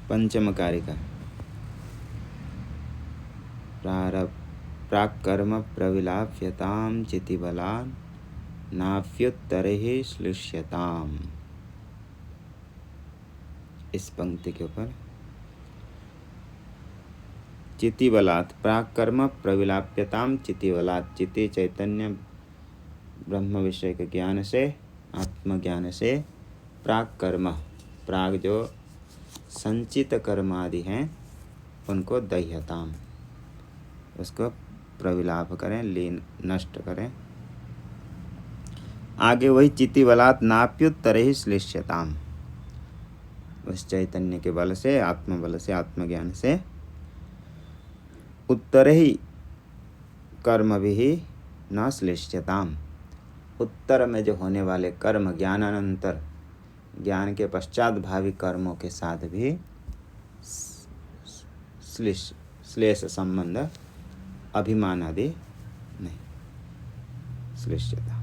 पंचम कारिका। प्राक्कर्म प्रविलाप्यतां चितिबलान् नाप्युत्तरैः श्लिष्यताम्। इस पंक्ति के ऊपर चितिबलात् प्राक्कर्म प्रविलाप्यताम चितिबलात्। चिति चैतन्य ब्रह्म विषय के ज्ञान से, आत्मज्ञान से प्राक्कर्म, प्राग जो संचित कर्म आदि हैं उनको दह्यताम, उसको प्रविलाप करें, लीन, नष्ट करें। आगे वही चितिबलात् नाप्युत्तरैः श्लिष्यताम, उस चैतन्य के बल से, आत्म बल से, आत्मज्ञान से उत्तर ही कर्म भी न श्लिष्यताम, उत्तर में जो होने वाले कर्म, ज्ञानानंतर, ज्ञान के पश्चात भावी कर्मों के साथ भी श्लेष संबंध, अभिमान आदि नहीं, श्लिष्यता।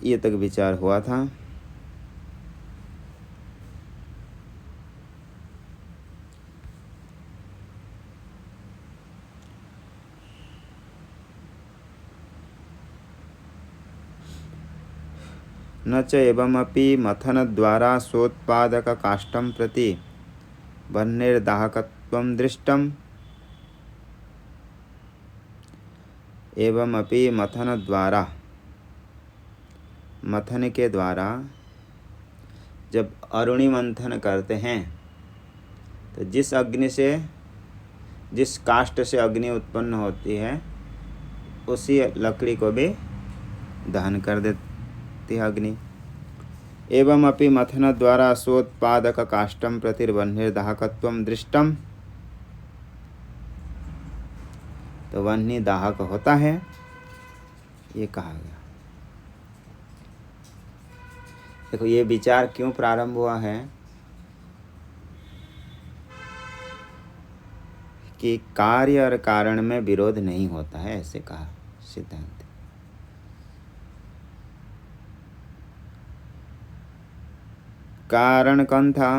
ये तक विचार हुआ था। न च एवमपि मथनद्वारा सोत्पादककाष्ठं प्रति वह्निर्दाहकत्वं दृष्टम्। एवमपि मथनद्वारा, मथन के द्वारा जब अरुणि मंथन करते हैं तो जिस अग्नि से, जिस काष्ठ से अग्नि उत्पन्न होती है उसी लकड़ी को भी दहन कर देती है अग्नि। एवं अपि मथन द्वारा सोत्पादक काष्ठम प्रतिर्वह्निर्दाहकत्वं दृष्टम, तो वह्नि दाहक होता है, ये कहा गया। देखो ये विचार क्यों प्रारंभ हुआ है कि कार्य और कारण में विरोध नहीं होता है, ऐसे कहा सिद्धांत। कारण कौन था?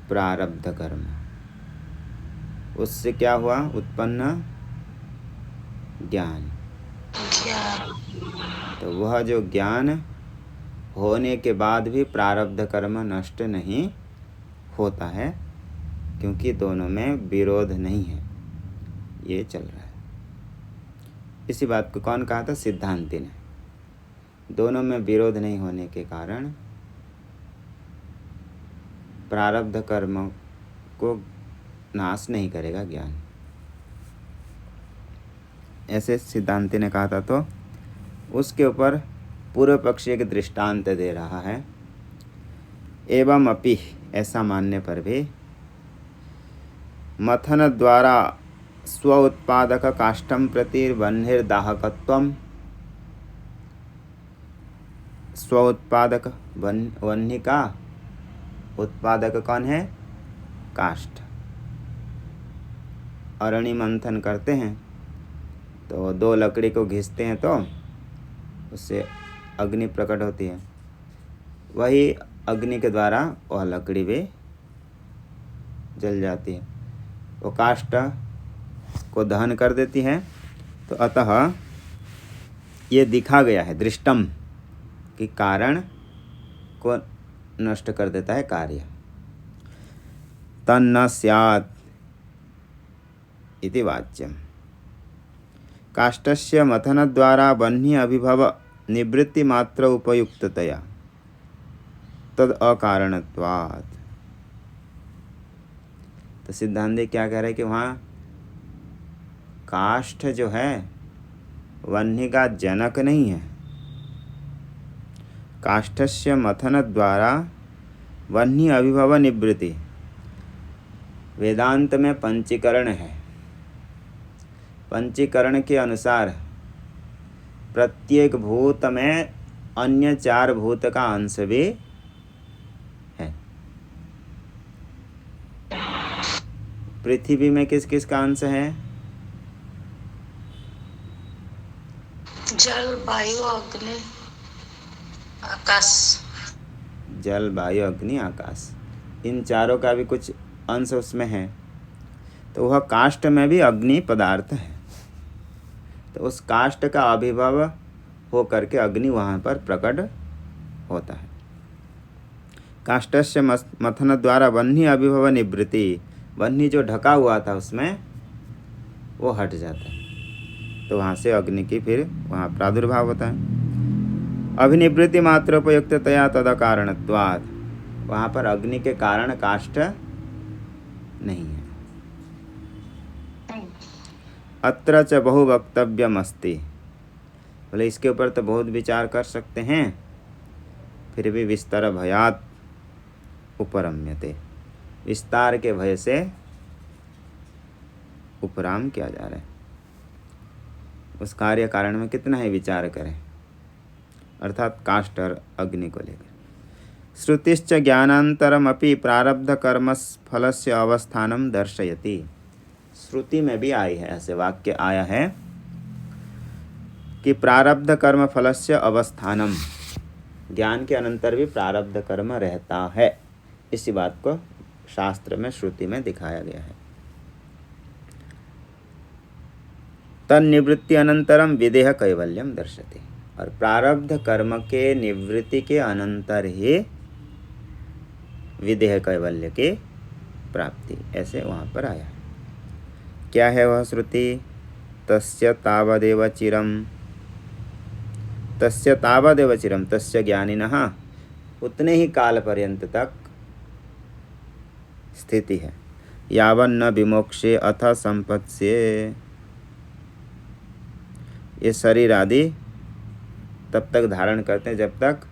प्रारब्ध कर्म। उससे क्या हुआ? उत्पन्न ज्ञान। तो वह जो ज्ञान होने के बाद भी प्रारब्ध कर्म नष्ट नहीं होता है, क्योंकि दोनों में विरोध नहीं है, ये चल रहा है। इसी बात को कौन कहा था? सिद्धांति ने। दोनों में विरोध नहीं होने के कारण प्रारब्ध कर्म को नाश नहीं करेगा ज्ञान, ऐसे सिद्धांति ने कहा था। तो उसके ऊपर पूर्व पक्षी एक दृष्टांत दे रहा है। एवं अपि, ऐसा मानने पर भी, मथन द्वारा स्व उत्पादक काष्ठम प्रति वह्निर्दाहकत्वम, स्व उत्पादक, वह्नि का उत्पादक कौन है? काष्ठ। अरणि मंथन करते हैं तो दो लकड़ी को घिसते हैं तो उससे अग्नि प्रकट होती है, वही अग्नि के द्वारा वह लकड़ी भी जल जाती है, वो काष्ठ को दहन कर देती है। तो अतः ये दिखा गया है दृष्टम कि कारण को नष्ट कर देता है कार्य। तन्न स्यात् इति वाच्यम। काष्ठस्य मथनद्वारा वह्नि अभिभव निवृत्ति मात्र उपयुक्ततया तद अकारणत्वात्। तो सिद्धांत क्या कह रहे हैं कि वहाँ काष्ठ जो है वह्नि का जनक नहीं है। काष्ठस्य मथन द्वारा वह्नि अभिभव निवृत्ति, वेदांत में पंचीकरण है। पंचीकरण के अनुसार प्रत्येक भूत में अन्य चार भूत का अंश भी है। पृथ्वी में किस किस का अंश है? जल, वायु, अग्नि। आकाश। जल, वायु, अग्नि, आकाश, इन चारों का भी कुछ अंश उसमें है। तो वह काष्ठ में भी अग्नि पदार्थ है। तो उस काष्ठ का आविर्भाव हो करके अग्नि वहाँ पर प्रकट होता है। काष्ठस्य मथन द्वारा वह्नि अभिभव निवृत्ति, वह्नि जो ढका हुआ था उसमें वो हट जाता है। तो वहाँ से अग्नि की फिर वहाँ प्रादुर्भाव होता है। अभिनिवृत्ति मात्र उपयुक्ततया तदा कारणत्वात्, वहाँ पर अग्नि के कारण काष्ठ नहीं है। अत्र च बहु वक्तव्यमस्ति, बोले इसके ऊपर तो बहुत विचार कर सकते हैं, फिर भी विस्तार भयात उपरम्यते, विस्तार के भय से उपराम किया जा रहा है। उस कार्य कारण में कितना ही विचार करें, अर्थात काष्ठ और अग्नि को लेकर। श्रुतिश्च ज्ञानांतरमपि प्रारब्ध कर्म फलस्य अवस्थानम दर्शयति, श्रुति में भी आई है, ऐसे वाक्य आया है कि प्रारब्ध कर्म फलस्य अवस्थानम, ज्ञान के अनंतर भी प्रारब्ध कर्म रहता है। इसी बात को शास्त्र में श्रुति में दिखाया गया है। तन्निवृत्ति अनंतरम विदेह कैवल्यम दर्शते, और प्रारब्ध कर्म के निवृत्ति के अनंतर ही विदेह कैवल्य की प्राप्ति, ऐसे वहाँ पर आया है। क्या है वह श्रुति? तस्य तावदेव चिरम, तस्य तावदेव चिरम, तस्य ज्ञानिनः, उतने ही काल पर्यंत तक स्थिति है। यावन्न विमोक्षे अथ संपत्स्ये, ये शरीर आदि तब तक धारण करते हैं जब तक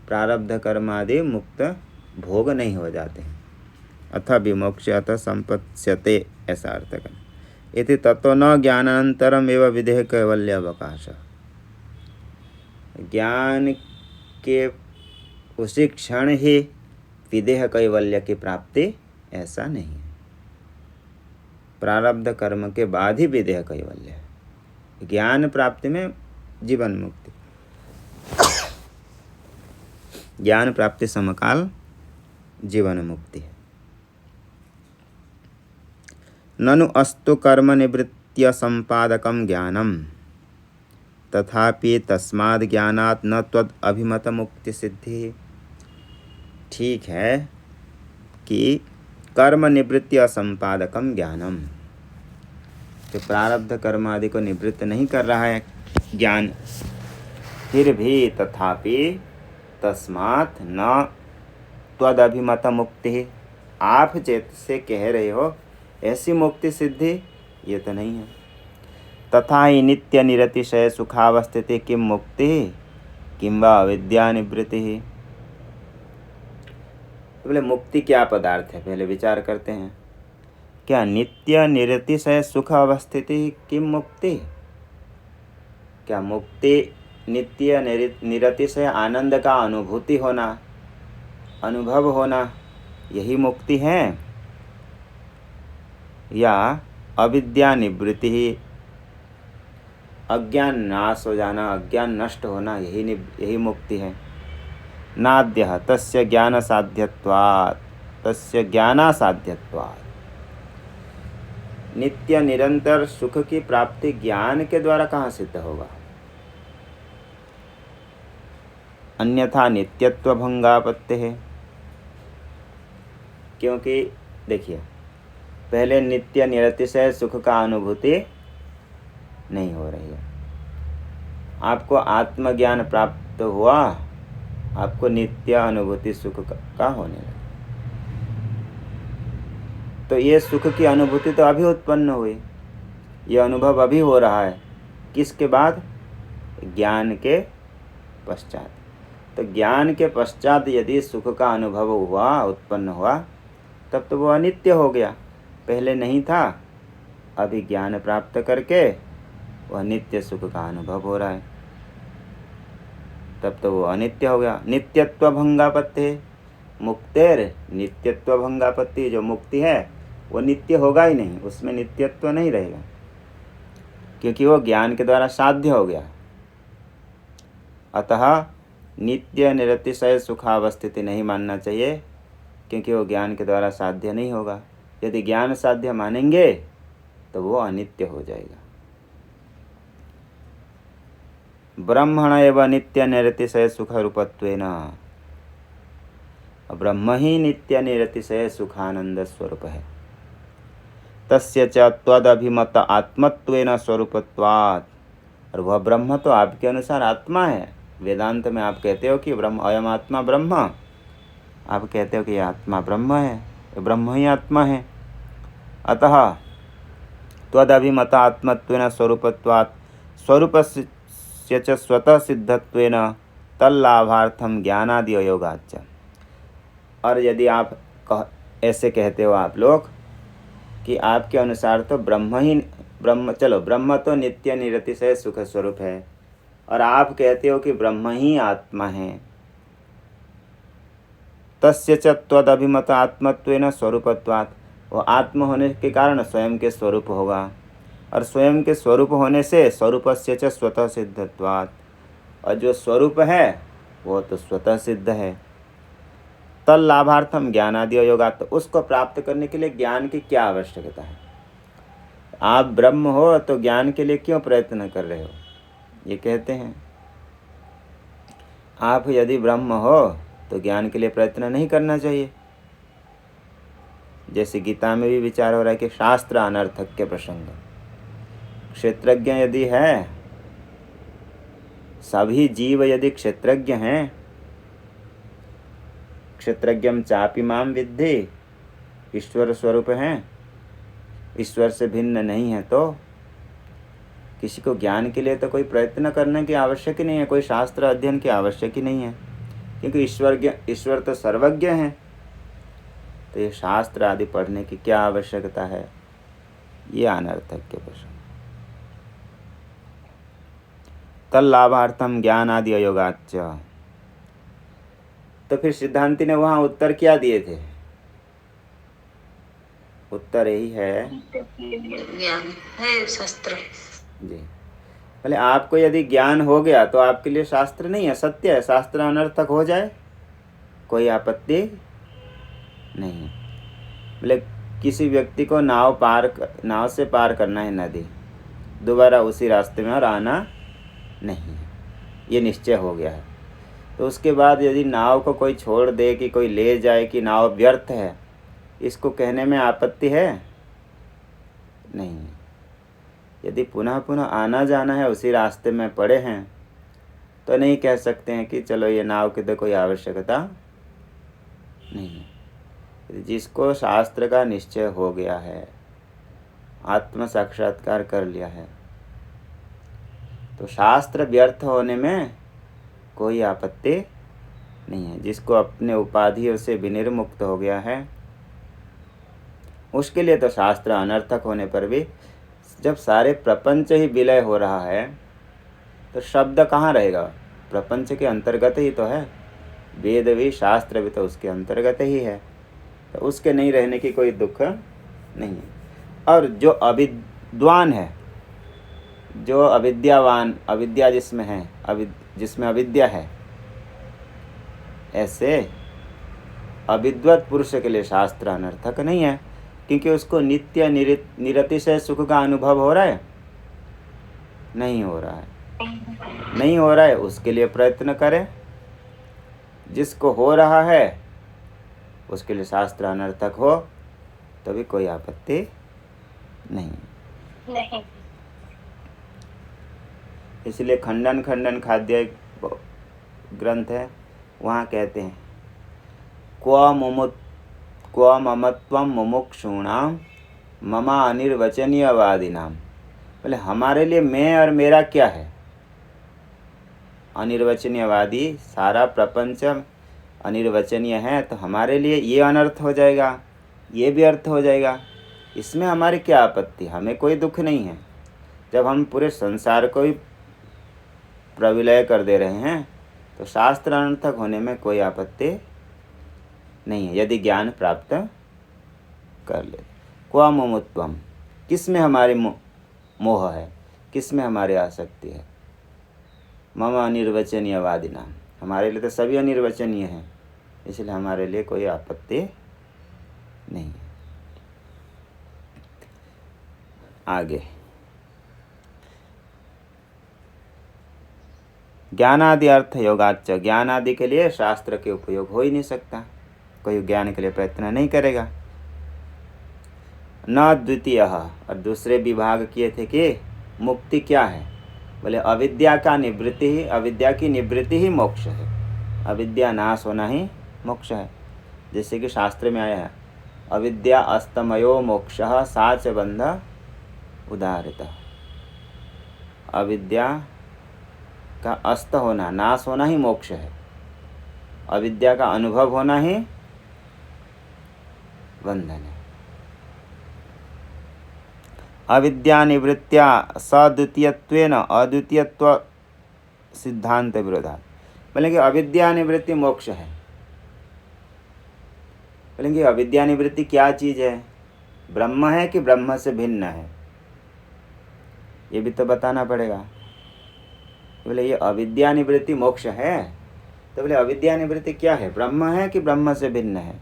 प्रारब्ध कर्म आदि मुक्त भोग नहीं हो जाते हैं। अथ विमोक्ष अथ संपत्स्यते, ऐसा अर्थ कर। इति ततो न ज्ञानानंतरम एवं विदेह कैवल्य अवकाश, ज्ञान के उसी क्षण ही विदेह कैवल्य की प्राप्ति, ऐसा नहीं है। प्रारब्ध कर्म के बाद ही विदेह कैवल्य है। ज्ञान प्राप्ति में जीवन मुक्ति, ज्ञान प्राप्ति समकाल जीवन मुक्ति है। ननु अस्तु कर्म निवृत्त्य संपादकम ज्ञानम, तथापि तस्माद् ज्ञानात् न त्वद् अभिमत मुक्ति सिद्धि। ठीक है कि कर्म निवृत्ति असंपादकम ज्ञानम, तो प्रारब्ध कर्म आदि को निवृत्त नहीं कर रहा है ज्ञान, फिर भी तथापि तस्मात् न त्वदभिमत मुक्ति, आप चेत से कह रहे हो ऐसी मुक्ति सिद्धि, ये तो नहीं है। तथा ही नित्य निरतिशय सुखावस्थिति किम मुक्ति किम वा अविद्या निवृत्ति। तो बोले मुक्ति क्या पदार्थ है, पहले विचार करते हैं। क्या नित्य निरतिशय सुख अवस्थिति किम मुक्ति, क्या मुक्ति नित्य निरतिशय आनंद का अनुभूति होना, अनुभव होना, यही मुक्ति है? या अविद्या निवृत्ति, अज्ञान नाश हो जाना, अज्ञान नष्ट होना, यही मुक्ति है? नाद्यः तस्य ज्ञान साध्यत्वात्, तस्य ज्ञानासाध्यत्वात्, नित्य निरंतर सुख की प्राप्ति ज्ञान के द्वारा कहाँ सिद्ध होगा? अन्यथा नित्यत्व भंगापत्ति है। क्योंकि देखिए, पहले नित्य निरतिशय सुख का अनुभूति नहीं हो रही है, आपको आत्मज्ञान प्राप्त हुआ, आपको नित्य अनुभूति सुख का होने लगा। तो ये सुख की अनुभूति तो अभी उत्पन्न हुई, ये अनुभव अभी हो रहा है, किसके बाद? ज्ञान के पश्चात। तो ज्ञान के पश्चात यदि सुख का अनुभव हुआ, उत्पन्न हुआ, तब तो वो अनित्य हो गया, पहले नहीं था, अभी ज्ञान प्राप्त करके वह नित्य सुख का अनुभव हो रहा है, तब तो वो अनित्य हो गया। नित्यत्व भंगापत्ति, मुक्तेर नित्यत्व भंगापत्ति, जो मुक्ति है वो नित्य होगा ही नहीं, उसमें नित्यत्व नहीं रहेगा, क्योंकि वो ज्ञान के द्वारा साध्य हो गया। अतः नित्य निरतिशय सुखावस्थिति नहीं मानना चाहिए, क्योंकि वो ज्ञान के द्वारा साध्य नहीं होगा। यदि ज्ञान साध्य मानेंगे तो वो अनित्य हो जाएगा। ब्रह्मण एवं नित्य निरतिशय सुख रूपत्वेन, ब्रह्म ही नित्य निरतिशय सुखानंद स्वरूप है। तस्य च त्वदभिमत आत्मत्वेन स्वरूपत्वात्, और वह ब्रह्म तो आपके अनुसार आत्मा है। वेदांत में आप कहते हो कि ब्रह्म अयम आत्मा ब्रह्म, आप कहते हो कि यह आत्मा ब्रह्म है, ब्रह्म ही आत्मा है। अतः त्वदभिमत आत्मत्वेन स्वरूपत्वात् स्वरूपस्य च स्वतः सिद्धत्वेन तल्लाभार्थम ज्ञानादि अयोगाच्च। और यदि आप ऐसे कहते हो आप लोग कि आपके अनुसार तो ब्रह्म तो नित्य निरतिशय सुख स्वरूप है, और आप कहते हो कि ब्रह्म ही आत्मा है। तस्य च त्वदभिमत आत्मत्वेन स्वरूपत्वात्, वो आत्म होने के कारण स्वयं के स्वरूप होगा, और स्वयं के स्वरूप होने से स्वरूपस्य च स्वतः सिद्धत्वात्, और जो स्वरूप है वो तो स्वतः सिद्ध है। तल लाभार्थम ज्ञानादि अयोगात्, तो उसको प्राप्त करने के लिए ज्ञान की क्या आवश्यकता है? आप ब्रह्म हो तो ज्ञान के लिए क्यों प्रयत्न कर रहे हो? ये कहते हैं आप यदि ब्रह्म हो तो ज्ञान के लिए प्रयत्न नहीं करना चाहिए। जैसे गीता में भी विचार हो रहा है कि शास्त्र अनर्थक के प्रसंग, क्षेत्रज्ञ यदि है, सभी जीव यदि क्षेत्रज्ञ हैं, क्षेत्रज्ञम चापि माम विद्धि, ईश्वर स्वरूप हैं, ईश्वर से भिन्न नहीं है, तो किसी को ज्ञान के लिए तो कोई प्रयत्न करने की आवश्यक ही नहीं है, कोई शास्त्र अध्ययन की आवश्यक ही नहीं है, क्योंकि ईश्वर तो सर्वज्ञ हैं। तो ये शास्त्र आदि पढ़ने की क्या आवश्यकता है? ये अनर्थक के प्रश्न। तल्लाभार्थम ज्ञान आदि अयोगाच्च, तो फिर सिद्धांति ने वहाँ उत्तर क्या दिए थे? उत्तर यही है, ज्ञान है शास्त्र जी। पहले आपको यदि ज्ञान हो गया तो आपके लिए शास्त्र नहीं है, सत्य है। शास्त्र अनर्थक हो जाए कोई आपत्ति नहीं है। बोले किसी व्यक्ति को नाव से पार करना है नदी, दोबारा उसी रास्ते में और आना नहीं है, ये निश्चय हो गया है। तो उसके बाद यदि नाव को कोई छोड़ दे कि कोई ले जाए कि नाव व्यर्थ है, इसको कहने में आपत्ति है? नहीं। यदि पुनः पुनः आना जाना है, उसी रास्ते में पड़े हैं, तो नहीं कह सकते हैं कि चलो ये नाव की तो कोई आवश्यकता नहीं है। जिसको शास्त्र का निश्चय हो गया है, आत्म साक्षात्कार कर लिया है, तो शास्त्र व्यर्थ होने में कोई आपत्ति नहीं है। जिसको अपने उपाधियों से विनिर्मुक्त हो गया है, उसके लिए तो शास्त्र अनर्थक होने पर भी, जब सारे प्रपंच ही विलय हो रहा है तो शब्द कहाँ रहेगा? प्रपंच के अंतर्गत ही तो है। वेद भी शास्त्र भी तो उसके अंतर्गत ही है, तो उसके नहीं रहने की कोई दुख नहीं है। और जो अविद्वान है, जो अविद्यावान, अविद्या जिसमें है, जिसमें अविद्या है, ऐसे अविद्वत पुरुष के लिए शास्त्र अनर्थक नहीं है, क्योंकि उसको नित्य निरतिशय सुख का अनुभव हो रहा है? नहीं हो रहा है। नहीं हो रहा है, उसके लिए प्रयत्न करें। जिसको हो रहा है उसके लिए शास्त्र अनर्थक हो तो भी कोई आपत्ति नहीं। इसलिए खंडन खाद्य ग्रंथ है, वहाँ कहते हैं क्व ममत्वम मुमुक्षूणाम ममा अनिर्वचनीयवादिनाम। बोले हमारे लिए मैं और मेरा क्या है? अनिर्वचनीयवादी, सारा प्रपंच अनिर्वचनीय है, तो हमारे लिए ये अनर्थ हो जाएगा, ये भी अर्थ हो जाएगा, इसमें हमारी क्या आपत्ति? हमें कोई दुख नहीं है। जब हम पूरे संसार को ही प्रविलय कर दे रहे हैं तो शास्त्र अनर्थक होने में कोई आपत्ति नहीं है, यदि ज्ञान प्राप्त कर ले। क्वा मुमुत्वम, किस में हमारी मोह है, किस में हमारी आसक्ति है? मम अनिर्वचनीयवादिना, हमारे लिए तो सभी अनिर्वचनीय हैं, इसलिए हमारे लिए कोई आपत्ति नहीं है। आगे ज्ञानादि अर्थ योगाच्च, ज्ञान आदि के लिए शास्त्र के उपयोग हो ही नहीं सकता, कोई ज्ञान के लिए प्रयत्न नहीं करेगा। न द्वितीय, और दूसरे विभाग किए थे कि मुक्ति क्या है, बोले अविद्या का निवृत्ति ही, अविद्या की निवृत्ति ही मोक्ष है, अविद्या नाश होना ही मोक्ष है। जैसे कि शास्त्र में आया है, अविद्या अस्तमयो मोक्षः सा च बंध उदाहृतः। अविद्या का अस्त होना, नाश होना ही मोक्ष है, अविद्या का अनुभव होना ही बंधन है। अविद्या निवृत्त्या सद्वितीयत्वेन अद्वितीयत्व सिद्धांत विरोधात्, बोलेंगे अविद्या निवृत्ति मोक्ष है। बोलेंगे अविद्या निवृत्ति क्या चीज है, ब्रह्म है कि ब्रह्म से भिन्न है, ये भी तो बताना पड़ेगा। बोले ये अविद्या निवृत्ति मोक्ष है, तो बोले अविद्या निवृत्ति क्या है, ब्रह्म है कि ब्रह्म से भिन्न है।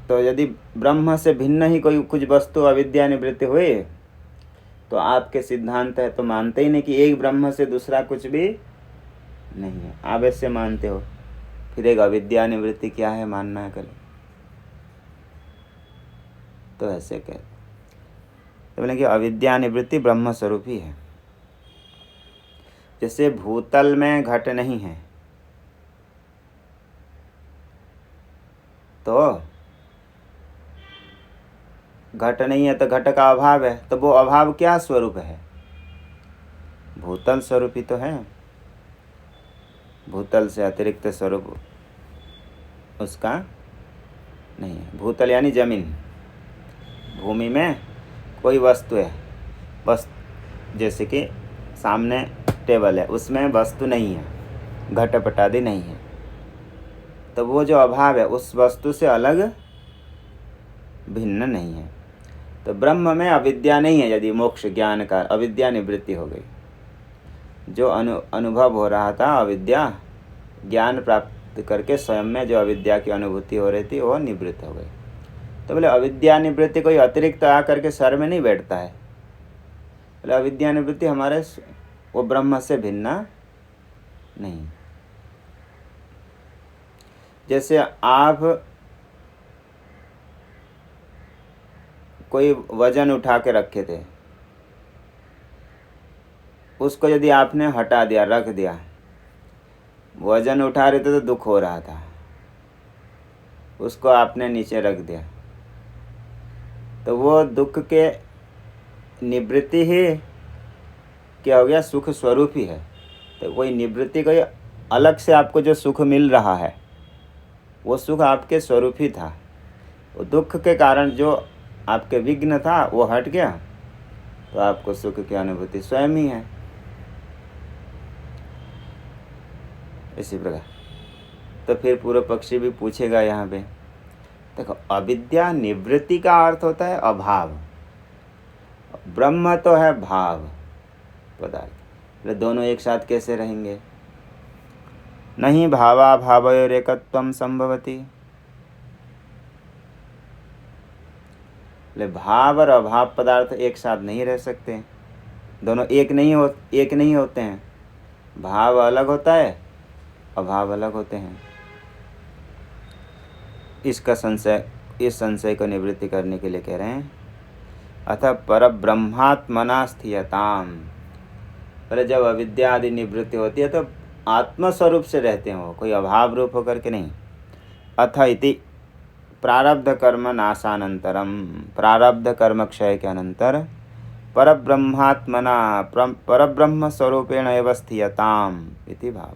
तो यदि ब्रह्म से भिन्न ही कोई कुछ वस्तु अविद्या निवृत्ति हुई, तो आपके सिद्धांत है तो मानते ही नहीं कि एक ब्रह्म से दूसरा कुछ भी नहीं है, आप ऐसे मानते हो, फिर एक अविद्या निवृत्ति क्या है मानना करें, तो ऐसे कहते, तो बोले कि अविद्या निवृत्ति ब्रह्म स्वरूप ही है। जैसे भूतल में घट नहीं है, तो घट नहीं है तो घट का अभाव है, तो वो अभाव क्या स्वरूप है, भूतल स्वरूप ही तो है, भूतल से अतिरिक्त स्वरूप उसका नहीं है। भूतल यानी जमीन, भूमि में कोई वस्तु है, बस जैसे कि सामने टेबल है, उसमें वस्तु नहीं है, घटपट आदि नहीं है, तो वो जो अभाव है उस वस्तु से अलग भिन्न नहीं है। तो ब्रह्म में अविद्या नहीं है, यदि मोक्ष ज्ञान का अविद्या निवृत्ति हो गई, जो अनुभव हो रहा था अविद्या, ज्ञान प्राप्त करके स्वयं में जो अविद्या की अनुभूति हो रही थी वो निवृत्त हो गई। तो बोले अविद्या निवृत्ति कोई अतिरिक्त आकर के सर में नहीं बैठता है, बोले अविद्या निवृत्ति हमारे वो ब्रह्म से भिन्न नहीं। जैसे आप कोई वजन उठा के रखे थे, उसको यदि आपने हटा दिया, रख दिया, वजन उठा रहे थे तो दुख हो रहा था, उसको आपने नीचे रख दिया, तो वो दुख के निवृत्ति ही क्या हो गया, सुख स्वरूप ही है। तो कोई निवृत्ति, कोई अलग से आपको जो सुख मिल रहा है वो सुख आपके स्वरूप ही था, वो दुख के कारण जो आपके विघ्न था वो हट गया, तो आपको सुख की अनुभूति स्वयं ही है। इसी प्रकार तो फिर पूर्व पक्षी भी पूछेगा यहाँ पे, देखो अविद्या निवृत्ति का अर्थ होता है अभाव, ब्रह्म तो है भाव पदार्थ, दोनों एक साथ कैसे रहेंगे, नहीं भावाभावयोरेकत्वं संभवति, भाव और अभाव पदार्थ एक साथ नहीं रह सकते, दोनों एक नहीं होते हैं, भाव अलग होता है, अभाव अलग होते हैं। इसका संशय, इस संशय को निवृत्ति करने के लिए कह रहे हैं, अतः परब्रह्मात्मना स्थियताम, पर जब अविद्या आदि निवृत्ति होती है तो आत्मस्वरूप से रहते हैं, वो कोई अभाव रूप होकर के नहीं। अथ इति प्रारब्ध कर्म नाशानंतरम, प्रारब्ध कर्म क्षय के अनंतर परब्रह्मात्मना परब्रह्म स्वरूपेण एव स्थियताम इति भाव।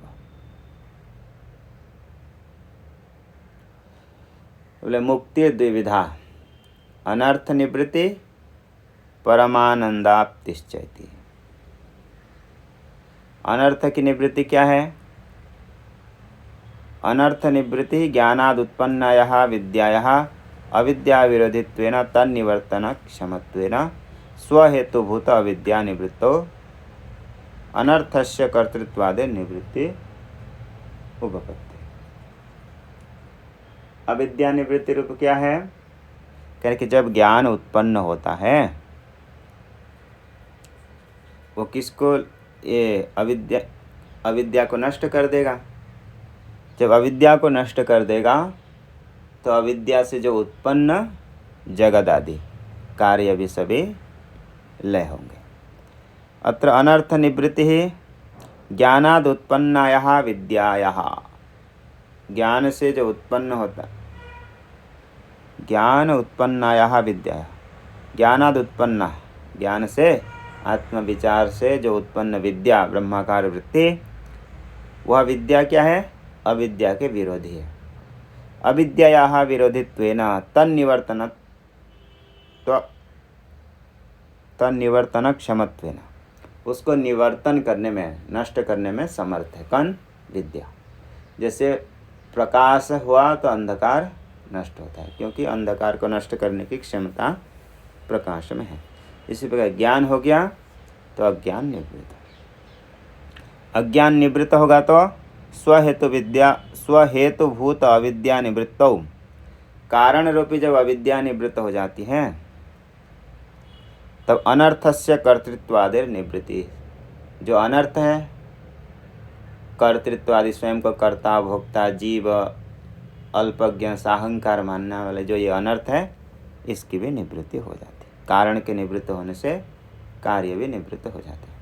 बोले मुक्ति द्विविधा, अनर्थ निवृत्ति परमानंदाप्तिश्चैति। अनर्थ की निवृत्ति क्या है, अनर्थ निवृत्ति ज्ञानाद उत्पन्नायाः विद्यायाः अविद्या विरोधित्वेन तन्निवर्तन क्षमत्वेन स्वहेतुभूत अविद्या निवृत्तो अनर्थस्य कर्तृत्वादि निवृत्ति उपपत्ति। अविद्या निवृत्ति रूप क्या है? कह कि जब ज्ञान उत्पन्न होता है वो किसको, ये अविद्या को नष्ट कर देगा। जब अविद्या को नष्ट कर देगा तो अविद्या से जो उत्पन्न जगत आदि कार्य भी सभी लय होंगे। अत्र अनर्थ निवृत्ति ज्ञानाद उत्पन्नायाः विद्यायाः, ज्ञान से जो उत्पन्न होता, ज्ञान उत्पन्नायाः विद्या, ज्ञानाद उत्पन्न, ज्ञान से आत्मविचार से जो उत्पन्न विद्या ब्रह्माकार वृत्ति, वह विद्या क्या है? अविद्या के विरोधी है। अविद्यायाः विरोधित्वेन तन्निवर्तन क्षमत्वेन, उसको निवर्तन करने में, नष्ट करने में समर्थ है। कौन? विद्या। जैसे प्रकाश हुआ तो अंधकार नष्ट होता है, क्योंकि अंधकार को नष्ट करने की क्षमता प्रकाश में है। इसी प्रकार ज्ञान हो गया तो अज्ञान निवृत्त, अज्ञान निवृत्त होगा तो स्वहेतुभूत अविद्या निवृत्तौ, कारण रूपी जब अविद्या निवृत्त हो जाती है तब अनर्थस्य कर्तृत्वादि निवृत्ति, जो अनर्थ है, कर्तृत्वादि स्वयं को कर्ता भोक्ता जीव अल्पज्ञ साहंकार मानने वाले जो ये अनर्थ है, इसकी भी निवृत्ति हो जाती है। कारण के निवृत्त होने से कार्य भी निवृत्त हो जाते हैं।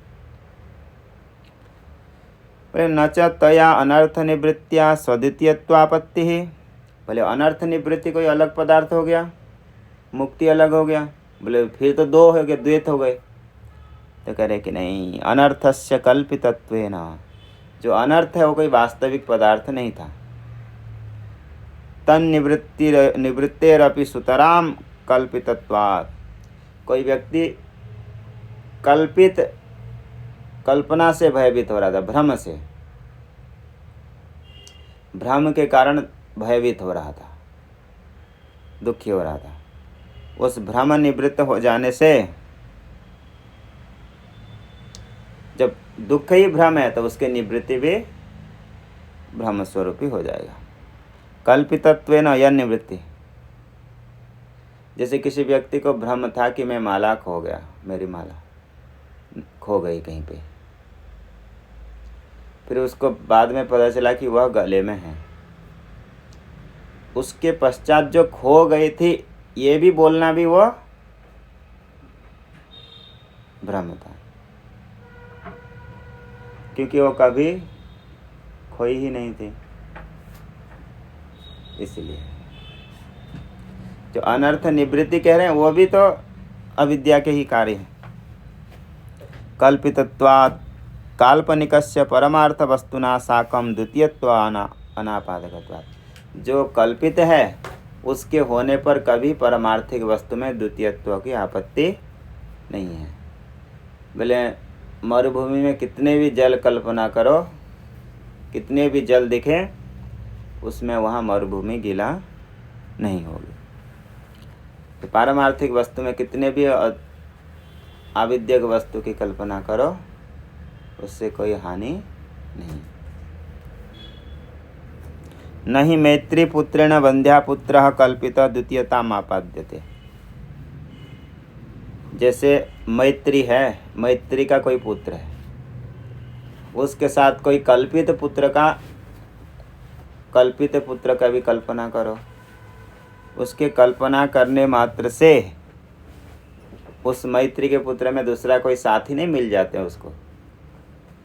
न च तया अनर्थ निवृत्तिया स्वद्वितीयत्वापत्ति ही, बोले अनर्थ निवृत्ति कोई अलग पदार्थ हो गया, मुक्ति अलग हो गया, बोले फिर तो दो हो गए, द्वैत हो गए। तो कह रहे कि नहीं, अनर्थस्य कल्पितत्वेन, जो अनर्थ है वो कोई वास्तविक पदार्थ नहीं था। निवृत्तेरपि सुतराम कल्पितत्वात्, कोई व्यक्ति कल्पना से भयभीत हो रहा था, भ्रम से, भ्रम के कारण भयभीत हो रहा था, दुखी हो रहा था। उस भ्रम निवृत्त हो जाने से, जब दुख ही भ्रम है तो उसकी निवृत्ति भी भ्रम स्वरूपी हो जाएगा। कल्पितत्वेन यह निवृत्ति, जैसे किसी व्यक्ति को भ्रम था कि मैं माला खो गया, मेरी माला खो गई कहीं पे, फिर उसको बाद में पता चला कि वह गले में है। उसके पश्चात जो खो गई थी ये भी बोलना भी वो भ्रम था, क्योंकि वो कभी खोई ही नहीं थी। इसलिए जो अनर्थ निवृत्ति कह रहे हैं वो भी तो अविद्या के ही कार्य है। कल्पितत्वात् काल्पनिकस्य परमार्थ वस्तुना साकं द्वितीयत्वान् अनापादकत्वात्, जो कल्पित है उसके होने पर कभी परमार्थिक वस्तु में द्वितीयत्व की आपत्ति नहीं है। बोले मरुभूमि में कितने भी जल कल्पना करो, कितने भी जल दिखे, उसमें वहाँ मरुभूमि गीला नहीं होगी। तो पारमार्थिक वस्तु में कितने भी आविद्यक वस्तु की कल्पना करो, उससे कोई हानि नहीं। नहीं मैत्री पुत्रेण वंध्या पुत्रः कल्पित द्वितीयता आपाद्यते। जैसे मैत्री है, मैत्री का कोई पुत्र है, उसके साथ कोई कल्पित पुत्र का भी कल्पना करो, उसके कल्पना करने मात्र से उस मैत्री के पुत्र में दूसरा कोई साथी नहीं मिल जाते, उसको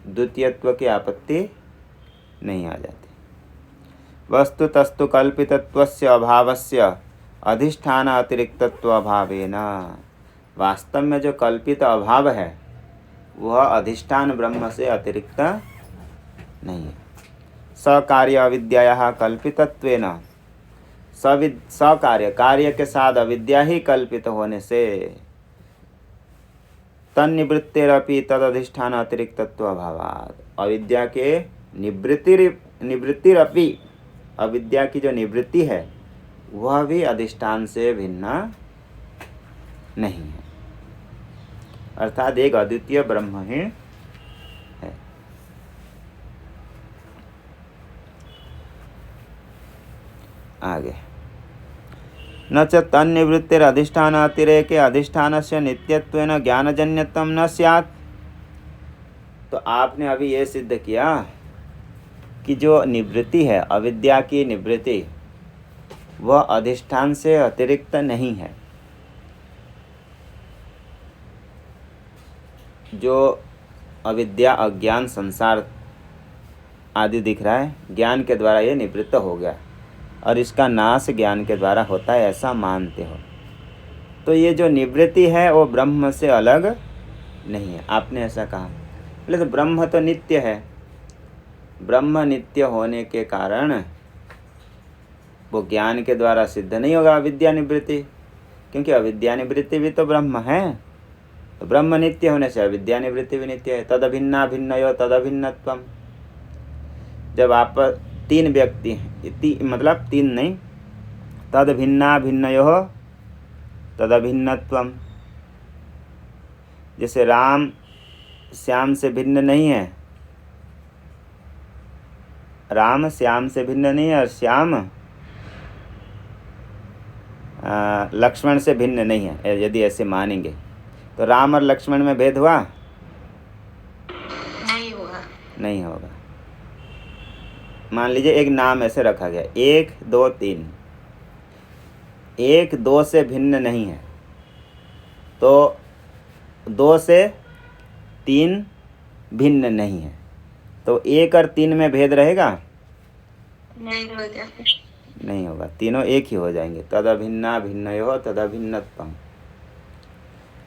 द्वितीयत्व की आपत्ति नहीं आ जाती। वस्तुतस्तु कल्पितत्वस्य अभावस्य अधिष्ठान अतिरिक्तत्व अभावेन, वास्तव में जो कल्पित अभाव है वह अधिष्ठान ब्रह्म से अतिरिक्त नहीं है। सकार्य अविद्यायाः कल्पितत्वेन, सकार्य कार्य के साथ अविद्या ही कल्पित होने से तन्निवृत्तेरपि तदधिष्ठान अतिरिक्तत्व अभावात्, अविद्या के निवृत्तिरपि, अविद्या की जो निवृत्ति है वह भी अधिष्ठान से भिन्न नहीं है। अर्थात एक अद्वितीय ब्रह्म ही आगे न च तन्निवृत्तिरधिष्ठान अतिरेके अधिष्ठानस्य नित्यत्वेन ज्ञानजन्यत्वं न स्यात्। तो आपने अभी ये सिद्ध किया कि जो निवृत्ति है, अविद्या की निवृत्ति, वह अधिष्ठान से अतिरिक्त नहीं है। जो अविद्या, अज्ञान, संसार आदि दिख रहा है, ज्ञान के द्वारा ये निवृत्त हो गया और इसका नाश ज्ञान के द्वारा होता है, ऐसा मानते हो। तो ये जो निवृत्ति है वो ब्रह्म से अलग नहीं है, आपने ऐसा कहा। बोले तो ब्रह्म तो नित्य है, ब्रह्म नित्य होने के कारण वो ज्ञान के द्वारा सिद्ध नहीं होगा अविद्या निवृत्ति, क्योंकि अविद्या निवृत्ति भी तो ब्रह्म है। तो ब्रह्म नित्य होने से अविद्या निवृत्ति भी नित्य है। तदभिन्ना भिन्नयो तदभिन्नत्वम। जब आप तीन व्यक्ति हैं, मतलब तीन नहीं, तदभिन्ना भिन्नयो तदभिन्नत्वम। जैसे राम श्याम से भिन्न नहीं है, राम श्याम से भिन्न नहीं है और श्याम लक्ष्मण से भिन्न नहीं है। यदि ऐसे मानेंगे तो राम और लक्ष्मण में भेद हुआ? नहीं हुआ। नहीं होगा। मान लीजिए एक नाम ऐसे रखा गया, 1 2 3, 1 2 से भिन्न नहीं है, तो 2 से 3 भिन्न नहीं है, तो 1 और 3 में भेद रहेगा? नहीं होगा। नहीं होगा, तीनों एक ही हो जाएंगे। तदभिन्ना भिन्नयो तदभिन्नत्वम।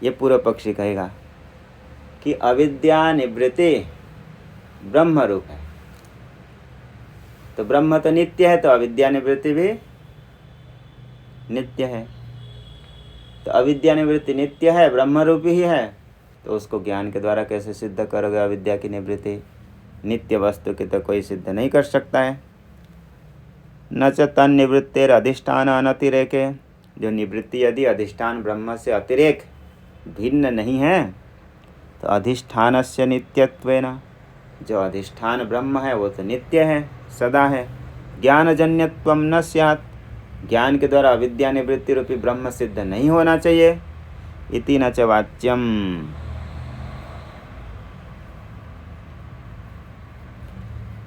ये पूर्व पक्षी कहेगा कि अविद्या निवृत्ति ब्रह्म रूप है। तो ब्रह्म तो नित्य है, तो अविद्या निवृत्ति भी नित्य है। तो अविद्या निवृत्ति नित्य है, ब्रह्म रूपी ही है, तो उसको ज्ञान के द्वारा कैसे सिद्ध करोगे अविद्या की निवृत्ति? नित्य वस्तु की तो कोई सिद्ध नहीं कर सकता है। न च तन्निवृत्तेर अधिष्ठान अनतिरेके। जो निवृत्ति यदि अधिष्ठान ब्रह्म से अतिरेक भिन्न नहीं है, तो अधिष्ठानस्य नित्यत्वेन, जो अधिष्ठान ब्रह्म है वो तो नित्य है, सदा है। ज्ञानजन्यत्वं न स्यात्। ज्ञान के द्वारा अविद्या निवृत्ति रूपी ब्रह्म सिद्ध नहीं होना चाहिए। इति न च वाच्यम।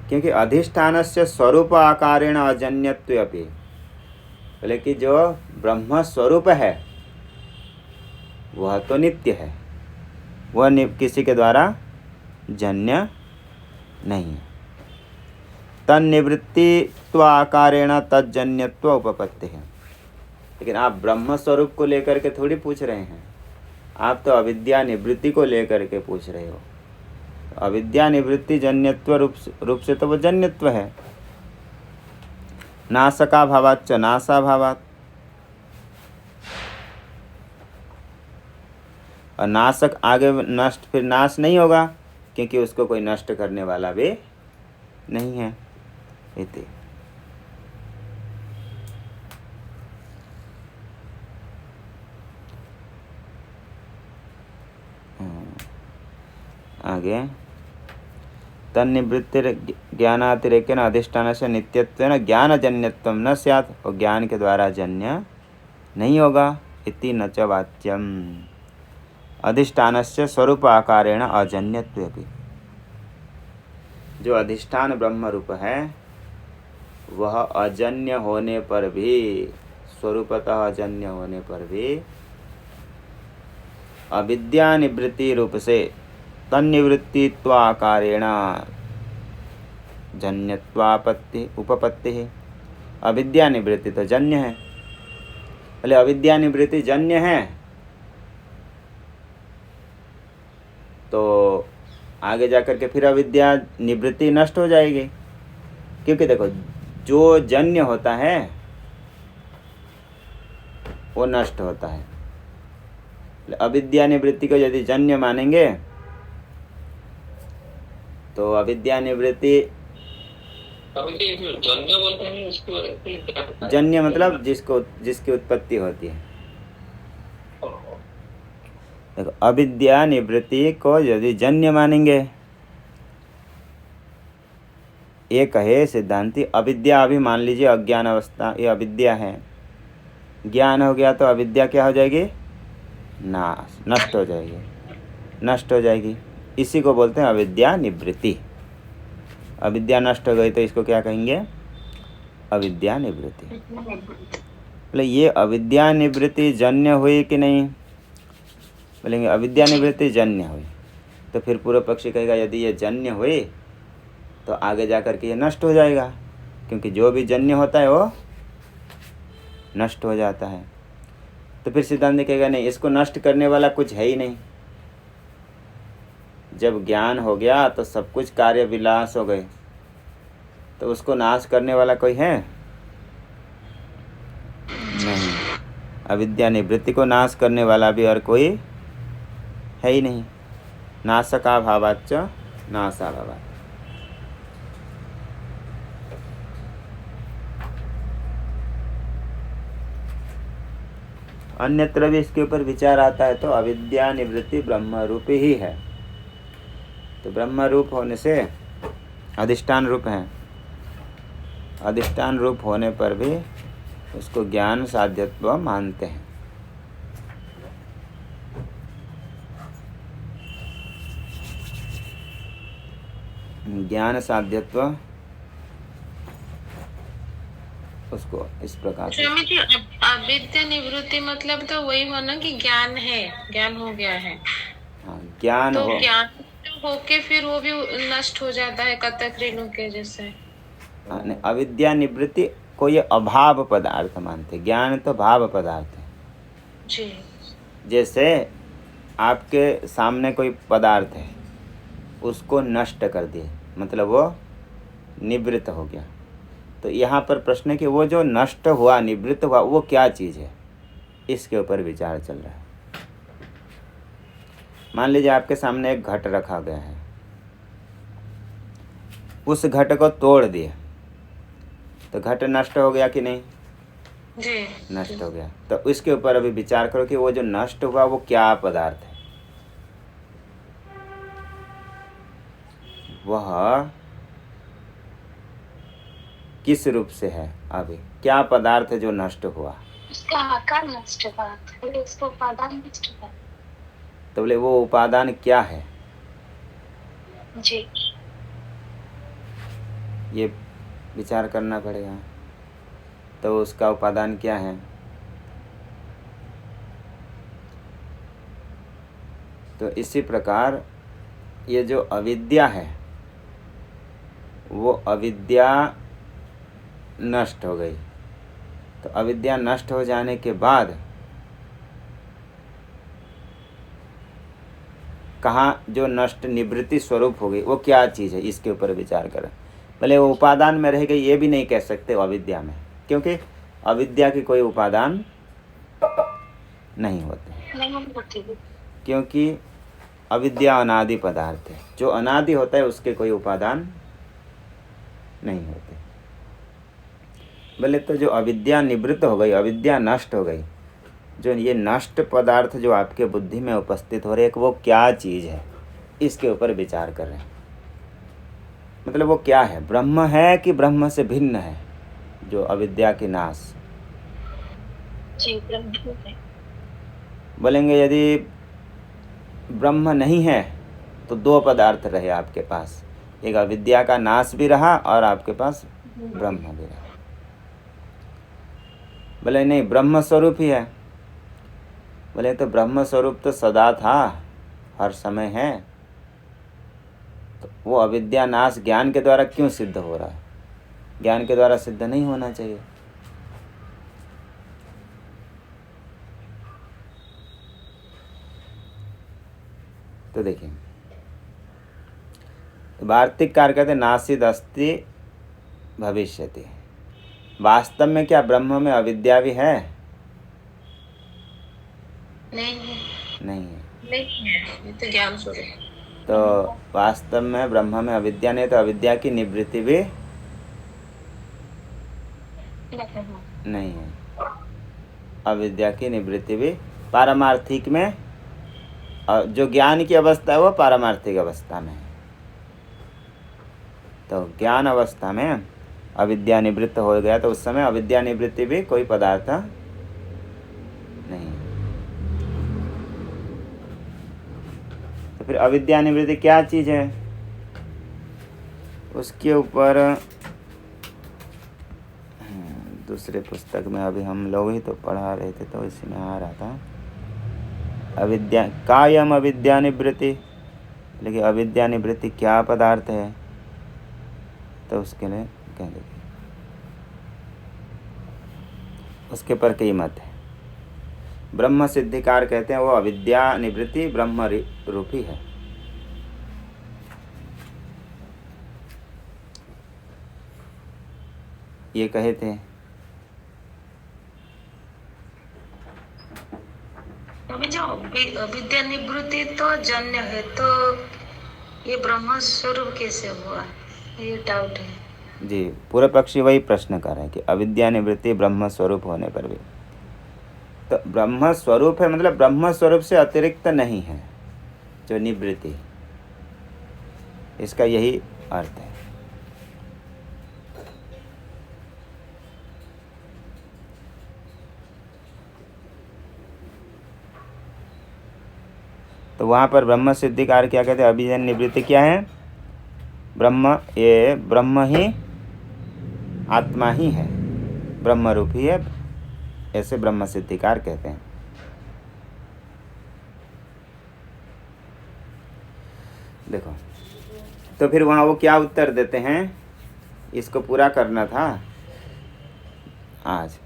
क्योंकि अधिष्ठानस्य स्वरूप आकारेण अजन्यत्वे अपि। बोले कि जो ब्रह्म स्वरूप है वह तो नित्य है, वह किसी के द्वारा जन्य नहीं है। तन्निवृत्तित्व आकारेण तज्जन्यत्व उपपत्ति है। लेकिन आप ब्रह्म स्वरूप को लेकर के थोड़ी पूछ रहे हैं, आप तो अविद्या निवृत्ति को लेकर के पूछ रहे हो। अविद्या निवृत्ति जन्यत्व रूप से तो वो जन्यत्व है। नाशका भावाच्च नाशा भावात्। और नाशक आगे नष्ट, फिर नाश नहीं होगा, क्योंकि उसको कोई नष्ट करने वाला भी नहीं है। इति आगे तन्निवृत्तिर ज्ञानातिरेकेन अधिष्ठानस्य नित्यत्वेन ज्ञानजन्यत्वं न स्यात्। और ज्ञान के द्वारा जन्य नहीं होगा। इति न च वाच्यम। अधिष्ठानस्य स्वरूप आकारेण अजन्यत्वेपि। जो अधिष्ठान ब्रह्म रूप है वह अजन्य होने पर भी, स्वरूपतः अजन्य होने पर भी अविद्या निवृत्ति रूप से तन्निवृत्तित्व आकारेण जन्यत्वापत्ति उपपत्ति है। अविद्या निवृत्ति तो जन्य है। बोले अविद्या निवृत्ति जन्य है तो आगे जाकर के फिर अविद्या निवृत्ति नष्ट हो जाएगी। क्योंकि देखो, जो जन्य होता है वो नष्ट होता है। अविद्या निवृत्ति को यदि जन्य मानेंगे तो अविद्या निवृत्ति, जन्य मतलब जिसकी उत्पत्ति होती है। देखो, अविद्या निवृत्ति को यदि जन्य मानेंगे ये कहे सिद्धांती, अविद्या अभी मान लीजिए अज्ञान अवस्था, ये अविद्या है, ज्ञान हो गया तो अविद्या क्या हो जाएगी, नाश, नष्ट हो जाएगी, नष्ट हो जाएगी। इसी को बोलते हैं अविद्या निवृत्ति। अविद्या नष्ट हो गई तो इसको क्या कहेंगे, अविद्या निवृत्ति। बोले ये अविद्या निवृत्ति जन्य हुई कि नहीं, बोलेंगे अविद्या निवृत्ति जन्य हुई। तो फिर पूर्व पक्षी कहेगा यदि ये जन्य हुई तो आगे जा कर के ये नष्ट हो जाएगा, क्योंकि जो भी जन्य होता है वो नष्ट हो जाता है। तो फिर सिद्धांत कहेगा नहीं, इसको नष्ट करने वाला कुछ है ही नहीं। जब ज्ञान हो गया तो सब कुछ कार्य विलास हो गए, तो उसको नाश करने वाला कोई है नहीं। अविद्या निवृत्ति को नाश करने वाला भी और कोई है ही नहीं। नाशका भावाच्च नाशा भावाच्च। अन्यत्र भी इसके ऊपर विचार आता है तो अविद्या निवृत्ति ब्रह्म रूप ही है। तो ब्रह्म रूप होने से अधिष्ठान रूप है, अधिष्ठान रूप होने पर भी उसको ज्ञान साध्यत्व मानते हैं। ज्ञान साध्यत्व उसको इस प्रकार से। स्वामी जी, अविद्या निवृत्ति मतलब तो वही हो ना कि ज्ञान है, ज्ञान हो गया है। हाँ, ज्ञान तो हो, ज्ञान होके फिर वो भी नष्ट हो जाता है कतक रेणु के जैसे। अविद्या निवृत्ति को ये अभाव पदार्थ मानते, ज्ञान तो भाव पदार्थ है जी। जैसे आपके सामने कोई पदार्थ है, उसको नष्ट कर दिए, मतलब वो निवृत्त हो गया। तो यहाँ पर प्रश्न है कि वो जो नष्ट हुआ, निवृत्त हुआ, वो क्या चीज़ है, इसके ऊपर विचार चल रहा है। मान लीजिए आपके सामने एक घट रखा गया है, उस घट को तोड़ दिए तो घट नष्ट हो गया कि नहीं जी। नष्ट हो गया। तो इसके ऊपर अभी विचार करो कि वो जो नष्ट हुआ वो क्या पदार्थ है, वह किस रूप से है, अभी क्या पदार्थ है जो नष्ट हुआ। उसका आकार नष्ट हुआ, उसका उपादान नष्ट हुआ। तो बोले वो उपादान क्या है, जी ये विचार करना पड़ेगा। तो उसका उपादान क्या है, तो इसी प्रकार ये जो अविद्या है वो अविद्या नष्ट हो गई। तो अविद्या नष्ट हो जाने के बाद कहाँ जो नष्ट निवृत्ति स्वरूप हो गई वो क्या चीज़ है, इसके ऊपर विचार करें। भले वो उपादान में रह गई ये भी नहीं कह सकते अविद्या में, क्योंकि अविद्या की कोई उपादान नहीं होते, क्योंकि अविद्या अनादि पदार्थ है। जो अनादि होता है उसके कोई उपादान नहीं होते। भले तो जो अविद्या निवृत्त हो गई, अविद्या नष्ट हो गई, जो ये नष्ट पदार्थ जो आपके बुद्धि में उपस्थित हो रहे हैं वो क्या चीज़ है, इसके ऊपर विचार कर रहे हैं। मतलब वो क्या है, ब्रह्म है कि ब्रह्म से भिन्न है जो अविद्या की नाश। जी ब्रह्म है। बोलेंगे यदि ब्रह्म नहीं है तो दो पदार्थ रहे आपके पास, एक अविद्या का नाश भी रहा और आपके पास ब्रह्म भी रहा। बोले नहीं ब्रह्म स्वरूप ही है। बोले तो ब्रह्म स्वरूप तो सदा था, हर समय है, तो वो अविद्या नाश ज्ञान के द्वारा क्यों सिद्ध हो रहा है, ज्ञान के द्वारा सिद्ध नहीं होना चाहिए। तो देखिए वार्तिककार कहते नासिद अस्ति भविष्यति। वास्तव में क्या ब्रह्म में अविद्या भी है, नहीं है, नहीं है। नहीं है, ये तो ज्ञान स्वरूप। तो वास्तव में ब्रह्म में अविद्या नहीं, तो अविद्या की निवृत्ति भी नहीं है। अविद्या की निवृत्ति भी पारमार्थिक में, जो ज्ञान की अवस्था है वो पारमार्थिक अवस्था में है। तो ज्ञान अवस्था में अविद्या निवृत्त हो गया तो उस समय अविद्या निवृत्ति भी कोई पदार्थ नहीं। तो फिर अविद्या निवृत्ति क्या चीज़ है, उसके ऊपर दूसरे पुस्तक में अभी हम लोग ही तो पढ़ा रहे थे तो इसी में आ रहा था अविद्या कायम अविद्या निवृत्ति। लेकिन अविद्या निवृत्ति क्या पदार्थ है, तो उसके लिए कह देंगे, उसके पर कई मत है। ब्रह्म सिद्धिकार कहते हैं वो अविद्या निवृत्ति ब्रह्म रूपी है। ये कहे थे जो विद्या निवृत्ति तो जन्य है, तो ये ब्रह्म स्वरूप कैसे हुआ, ये डाउट है जी। पूर्व पक्षी वही प्रश्न कर रहे हैं कि अविद्या निवृत्ति ब्रह्म स्वरूप होने पर भी, तो ब्रह्म स्वरूप है मतलब ब्रह्म स्वरूप से अतिरिक्त नहीं है जो निवृत्ति, इसका यही अर्थ है। तो वहाँ पर ब्रह्म सिद्धिकार क्या कहते हैं, अभिजन निवृत्ति क्या है, ब्रह्म, ये ब्रह्म ही आत्मा ही है, ब्रह्म रूप ही है, ऐसे ब्रह्म सिद्धिकार कहते हैं। देखो तो फिर वहाँ वो क्या उत्तर देते हैं, इसको पूरा करना था आज।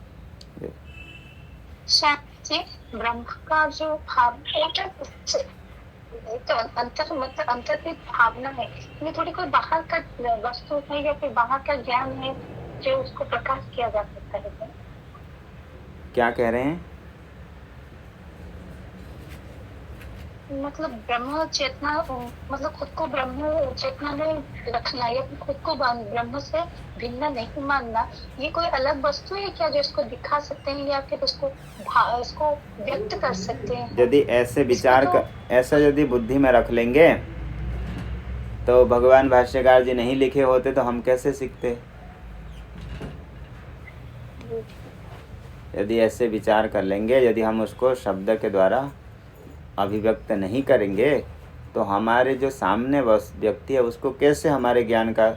ब्रह्म का जो भाव तो अंतर मतलब अंतर की भावना है, ये थोड़ी कोई बाहर का वस्तु है या फिर बाहर का ज्ञान है जो उसको प्रकाश किया जा सकता है। क्या कह रहे हैं, मतलब ब्रह्म चेतना मतलब खुद को ब्रह्म चेतना में रखना या फिर खुद को ब्रह्म से भिन्न नहीं मानना, ये कोई अलग वस्तु है क्या जो इसको दिखा सकते हैं या फिर उसको व्यक्त कर सकते हैं। यदि ऐसे विचार कर, ऐसा यदि बुद्धि में रख लेंगे तो भगवान भाष्यकार जी नहीं लिखे होते तो हम कैसे सीखते। यदि ऐसे विचार कर लेंगे, यदि हम उसको शब्द के द्वारा अभिव्यक्त नहीं करेंगे तो हमारे जो सामने व्यक्ति है उसको कैसे हमारे ज्ञान का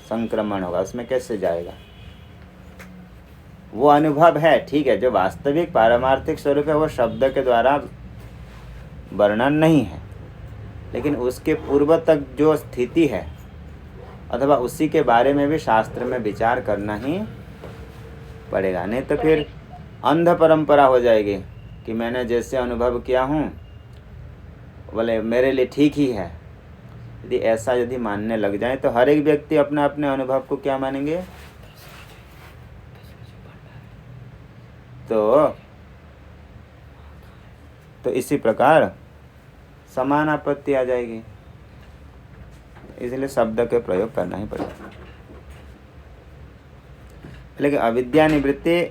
संक्रमण होगा, उसमें कैसे जाएगा। वो अनुभव है ठीक है, जो वास्तविक पारमार्थिक स्वरूप है वो शब्द के द्वारा वर्णन नहीं है, लेकिन उसके पूर्व तक जो स्थिति है अथवा उसी के बारे में भी शास्त्र में विचार करना ही पड़ेगा, नहीं तो फिर अंध परंपरा हो जाएगी कि मैंने जैसे अनुभव किया हूँ बोले मेरे लिए ठीक ही है। यदि ऐसा यदि मानने लग जाए तो हर एक व्यक्ति अपने अपने अनुभव को क्या मानेंगे, तो इसी प्रकार समान आपत्ति आ जाएगी, इसलिए शब्द के प्रयोग करना ही पड़ेगा। लेकिन अविद्या निवृत्ति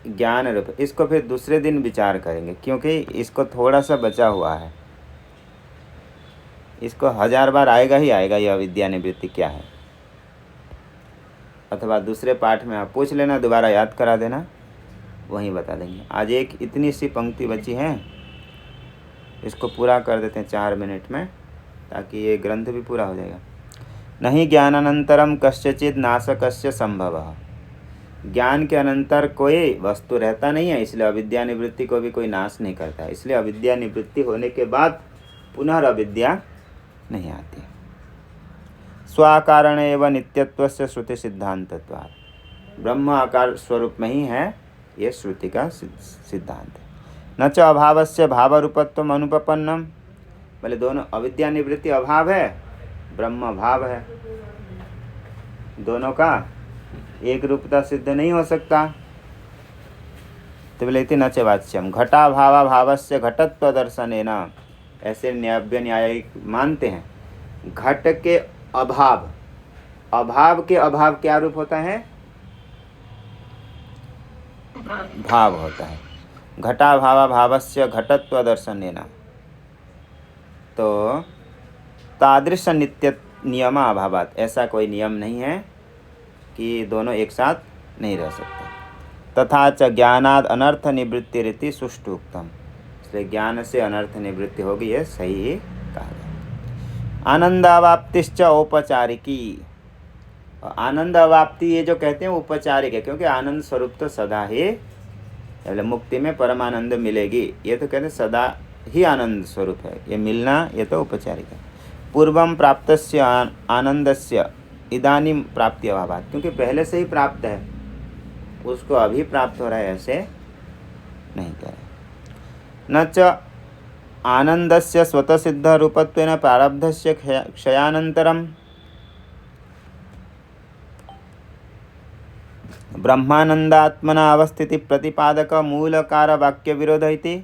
ज्ञान रूप, इसको फिर दूसरे दिन विचार करेंगे क्योंकि इसको थोड़ा सा बचा हुआ है, इसको 1000 बार आएगा ही आएगा यह अविद्या निवृत्ति क्या है, अथवा दूसरे पाठ में आप पूछ लेना, दोबारा याद करा देना, वहीं बता देंगे। आज एक इतनी सी पंक्ति बची है, इसको पूरा कर देते हैं 4 मिनट में ताकि ये ग्रंथ भी पूरा हो जाएगा। नहीं ज्ञानानंतरम कस्यचित् नाशकस्य संभवः, ज्ञान के अनंतर कोई वस्तु रहता नहीं है, इसलिए अविद्या निवृत्ति को भी कोई नाश नहीं करता है। इसलिए अविद्या निवृत्ति होने के बाद पुनः अविद्या नहीं आती। स्वाकारण एवं नित्यत्वस्य श्रुति सिद्धांतत्वात्, ब्रह्म आकार स्वरूप में ही है, ये श्रुति का सिद्धांत है। न च अभावस्य भावरूपत्वम अनुपपन्नम, बोले दोनों अविद्या निवृत्ति अभाव है, ब्रह्म भाव है, दोनों का एक रूपता सिद्ध नहीं हो सकता। तो बोले न च वाच्यम घटाभाव भावस्य घटत्व दर्शनेन, ऐसे न्यायिक मानते हैं घट के अभाव, अभाव के अभाव क्या रूप होता है, भाव होता है। घटाभाव भावस्य घटत्व दर्शनेन, तो तादृश नियमा अभावात, ऐसा कोई नियम नहीं है कि दोनों एक साथ नहीं रह सकते। तथा च ज्ञानाद अनर्थ निवृत्ति रीति सुष्टुक्तम, इसलिए ज्ञान से अनर्थ निवृत्ति होगी, ये सही ही कहा गया। आनंदावाप्तिश्च औपचारिकी, आनंद अवाप्ति ये जो कहते हैं औपचारिक है, क्योंकि आनंद स्वरूप तो सदा ही, मुक्ति में परमानंद मिलेगी, ये तो कहते हैं सदा ही आनंद स्वरूप है, ये मिलना ये तो औपचारिक है। पूर्वम प्राप्तस्य आनंदस्य इदानीं प्राप्ति अभावात्, क्योंकि पहले से ही प्राप्त है, उसको अभी प्राप्त हो रहा है, ऐसे नहीं कह रहे। न च आनंदस्य स्वतः सिद्ध रूपत्वेन प्रारब्धस्य क्षयानंतरम ब्रह्मानंदात्मना अवस्थिति प्रतिपादक मूलकार वाक्य विरोध इति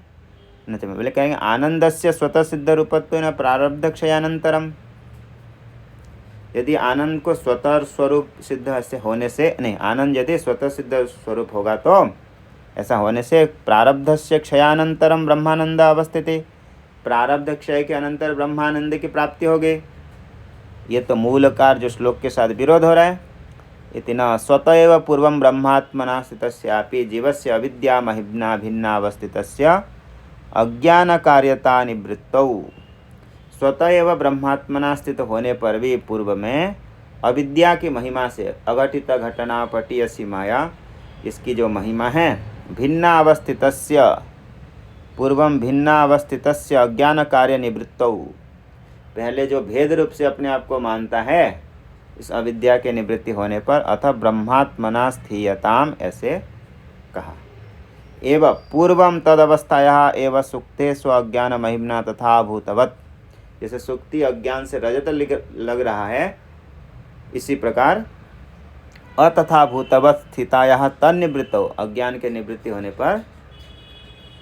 न च, बोले कहेंगे आनंदस्य स्वतः सिद्ध रूपत्वेन प्रारब्ध क्षयानंतरम, यदि आनंद को स्वतः स्वरूप सिद्ध से होने से नहीं, आनंद यदि स्वतः सिद्ध स्वरूप होगा तो ऐसा होने से प्रारब्धस्य क्षयानंतरम ब्रह्मानंद अवस्थिति, प्रारब्ध क्षय के अनंतर ब्रह्मानंद की प्राप्ति होगी, ये तो मूलकार जो श्लोक के साथ विरोध हो रहा है। इतना स्वतः एव पूर्वं ब्रह्मात्मना स्थितस्यापि जीवस्य अविद्या महिम्ना भिन्ना अवस्थितस्य अज्ञान कार्यता निवृत्तौ, स्वतः एव ब्रह्मात्मना स्थित होने पर भी पूर्व में अविद्या की महिमा से अघटित घटना पटीयसी माया, इसकी जो महिमा है, भिन्ना अवस्थितस्य पूर्वम भिन्ना अवस्थितस्य अज्ञान कार्य निवृत्तौ, पहले जो भेद रूप से अपने आप को मानता है, इस अविद्या के निवृत्ति होने पर अथ ब्रह्मात्मना स्थीयताम, ऐसे कहा। एवं पूर्वम तदवस्थाया एवं सुक्ते स्व अज्ञान महिम्ना तथा भूतवत, जैसे सुक्ति अज्ञान से रजत लग रहा है, इसी प्रकार अतथा भूतवत स्थिताया तन्निवृत्तौ, अज्ञान के निवृत्ति होने पर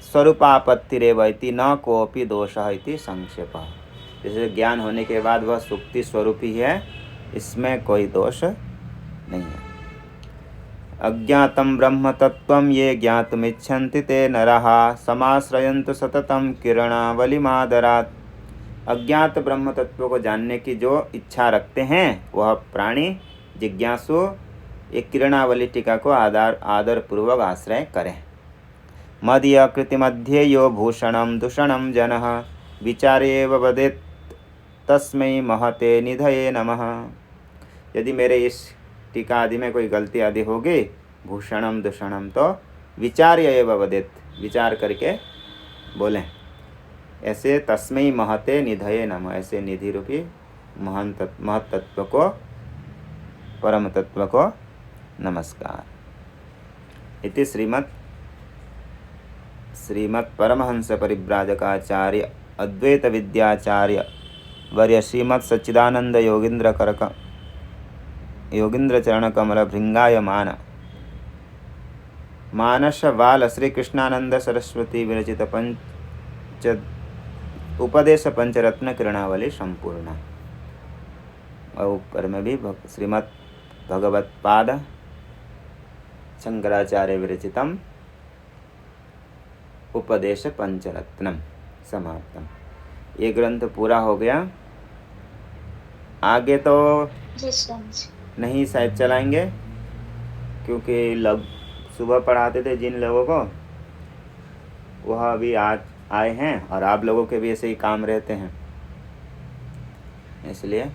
स्वरूपापत्तिरेव इति न कोपि दोषः इति संक्षेपः, जैसे ज्ञान होने के बाद वह सुक्ति स्वरूप ही है, इसमें कोई दोष नहीं है। अज्ञातं ब्रह्म तत्त्वं ये ज्ञातुमिच्छन्ति ते नरः समाश्रयन्तु सततं किरणावलिमादरात्, अज्ञात ब्रह्म तत्व को जानने की जो इच्छा रखते हैं वह प्राणी जिज्ञासु एक किरणावली टीका को आदर पूर्वक आश्रय करें। मदीय कृतिमध्ये यो भूषणं दूषणं जनः विचारेव वदेत् तस्मै महते निधये नमः, यदि मेरे इस टीका आदि में कोई गलती आदि होगी, भूषणम दूषणम, तो विचार्य एव वदेत्, विचार करके बोलें, ऐसे तस्मै महते निधये नमः, ऐसे निधि रूपी महत तत्व को, परम तत्व को नमस्कार। इति श्रीमत् परमहंस परिव्राजकाचार्य अद्वैत विद्याचार्य वर्य श्रीमत् सच्चिदानंद योगींद्र चरण कमल भृंगायमान मानस बाल श्री कृष्णानंद सरस्वती विरचित उपदेश पंचरत्न किरणावली संपूर्ण, और ऊपर में भी श्रीमद् भगवत पाद शंकराचार्य विरचितम उपदेश पंचरत्नम समाप्तम। ये ग्रंथ पूरा हो गया। आगे तो नहीं शायद चलाएंगे, क्योंकि सुबह पढ़ाते थे जिन लोगों को, वह अभी आज आए हैं और आप लोगों के भी ऐसे ही काम रहते हैं, इसलिए